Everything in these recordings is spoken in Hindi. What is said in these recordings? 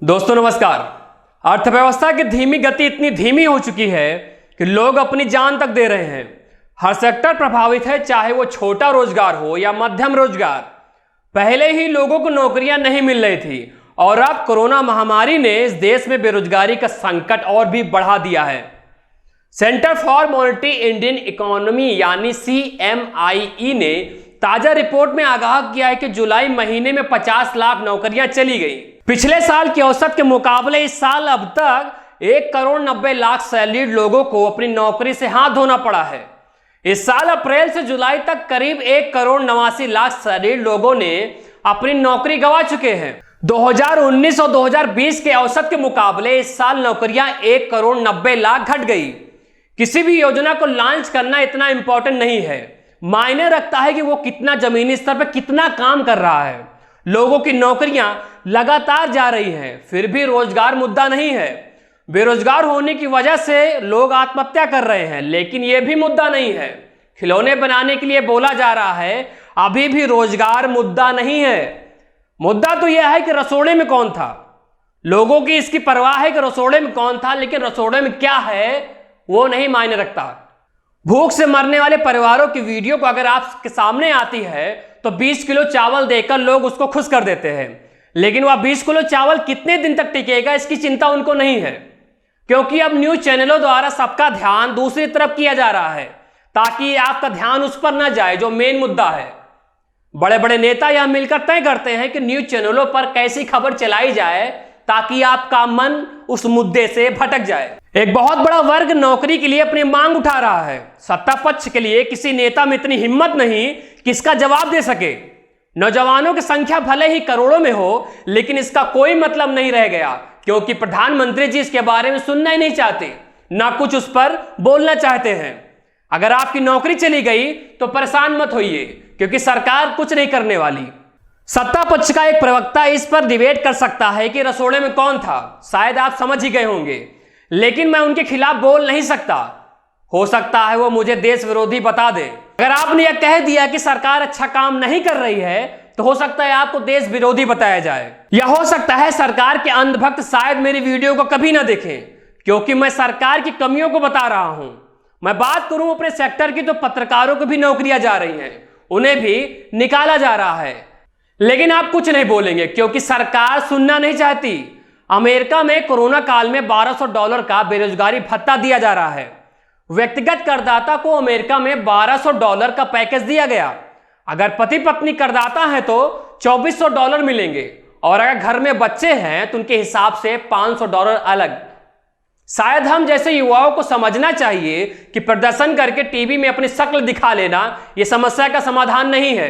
दोस्तों नमस्कार। अर्थव्यवस्था की धीमी गति इतनी धीमी हो चुकी है कि लोग अपनी जान तक दे रहे हैं। हर सेक्टर प्रभावित है, चाहे वो छोटा रोजगार हो या मध्यम रोजगार। पहले ही लोगों को नौकरियां नहीं मिल रही थी और अब कोरोना महामारी ने इस देश में बेरोजगारी का संकट और भी बढ़ा दिया है। Centre for monitoring Indian economy यानी CMIE ने ताजा रिपोर्ट में आगाह किया है कि जुलाई महीने में 50 लाख नौकरियां चली गई। पिछले साल की औसत के मुकाबले इस साल अब तक 1,90,00,000 सैलरीड लोगों को अपनी नौकरी से हाथ धोना पड़ा है। इस साल अप्रैल से जुलाई तक करीब 1,89,00,000 सैलरीड लोगों ने अपनी नौकरी गंवा चुके हैं। 2019 और 2020 के औसत के मुकाबले इस साल नौकरियां 1,90,00,000 घट गई। किसी भी योजना को लॉन्च करना इतना इंपॉर्टेंट नहीं है, मायने रखता है कि वो कितना जमीनी स्तर पर कितना काम कर रहा है। लोगों की नौकरियां लगातार जा रही हैं, फिर भी रोजगार मुद्दा नहीं है। बेरोजगार होने की वजह से लोग आत्महत्या कर रहे हैं, लेकिन यह भी मुद्दा नहीं है। खिलौने बनाने के लिए बोला जा रहा है, अभी भी रोजगार मुद्दा नहीं है। मुद्दा तो यह है कि रसोड़े में कौन था। लोगों की इसकी परवाह है कि रसोड़े में कौन था, लेकिन रसोड़े में क्या है वो नहीं मायने रखता। भूख से मरने वाले परिवारों की वीडियो को अगर आपके सामने आती है तो 20 किलो चावल देकर लोग उसको खुश कर देते हैं, लेकिन वह 20 किलो चावल कितने दिन तक टिकेगा इसकी चिंता उनको नहीं है, क्योंकि अब न्यूज चैनलों द्वारा सबका ध्यान दूसरी तरफ किया जा रहा है ताकि आपका ध्यान उस पर ना जाए जो मेन मुद्दा है। बड़े बड़े नेता यह मिलकर तय करते हैं कि न्यूज चैनलों पर कैसी खबर चलाई जाए ताकि आपका मन उस मुद्दे से भटक जाए। एक बहुत बड़ा वर्ग नौकरी के लिए अपनी मांग उठा रहा है। सत्ता पक्ष के लिए किसी नेता में इतनी हिम्मत नहीं कि इसका जवाब दे सके। नौजवानों की संख्या भले ही करोड़ों में हो, लेकिन इसका कोई मतलब नहीं रह गया, क्योंकि प्रधानमंत्री जी इसके बारे में सुनना ही नहीं चाहते, ना कुछ उस पर बोलना चाहते हैं। अगर आपकी नौकरी चली गई तो परेशान मत होइए, क्योंकि सरकार कुछ नहीं करने वाली। सत्ता पक्ष का एक प्रवक्ता इस पर डिबेट कर सकता है कि रसोड़े में कौन था, शायद आप समझ ही गए होंगे, लेकिन मैं उनके खिलाफ बोल नहीं सकता। हो सकता है वो मुझे देश विरोधी बता दे। अगर आपने यह कह दिया कि सरकार अच्छा काम नहीं कर रही है तो हो सकता है आपको देश विरोधी बताया जाए, या हो सकता है सरकार के अंधभक्त शायद मेरी वीडियो को कभी ना देखें, क्योंकि मैं सरकार की कमियों को बता रहा हूं। मैं बात करूं अपने सेक्टर की तो पत्रकारों को भी नौकरियां जा रही हैं, उन्हें भी निकाला जा रहा है, लेकिन आप कुछ नहीं बोलेंगे क्योंकि सरकार सुनना नहीं चाहती। अमेरिका में कोरोना काल में $1,200 का बेरोजगारी भत्ता दिया जा रहा है। व्यक्तिगत करदाता को अमेरिका में $1,200 का पैकेज दिया गया। अगर पति पत्नी करदाता है तो $2,400 मिलेंगे, और अगर घर में बच्चे हैं तो उनके हिसाब से $500 अलग। शायद हम जैसे युवाओं को समझना चाहिए कि प्रदर्शन करके टीवी में अपनी शक्ल दिखा लेना यह समस्या का समाधान नहीं है।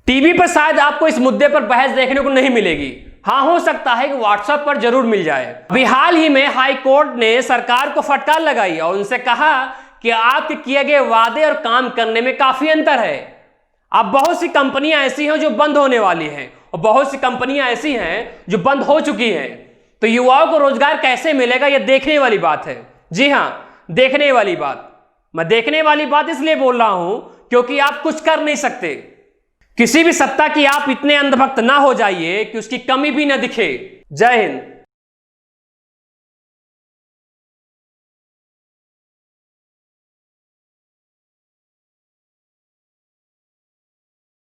टीवी पर शायद आपको इस मुद्दे पर बहस देखने को नहीं मिलेगी। हाँ, हो सकता है कि व्हाट्सएप पर जरूर मिल जाए। अभी हाल ही में हाई कोर्ट ने सरकार को फटकार लगाई और उनसे कहा कि आपके किए गए वादे और काम करने में काफी अंतर है। अब बहुत सी कंपनियां ऐसी हैं जो बंद होने वाली हैं और बहुत सी कंपनियां ऐसी हैं जो बंद हो चुकी हैं। तो युवाओं को रोजगार कैसे मिलेगा, यह देखने वाली बात है। जी हाँ, देखने वाली बात। मैं देखने वाली बात इसलिए बोल रहा हूं क्योंकि आप कुछ कर नहीं सकते। किसी भी सत्ता की आप इतने अंधभक्त ना हो जाइए कि उसकी कमी भी ना दिखे। जय हिंद।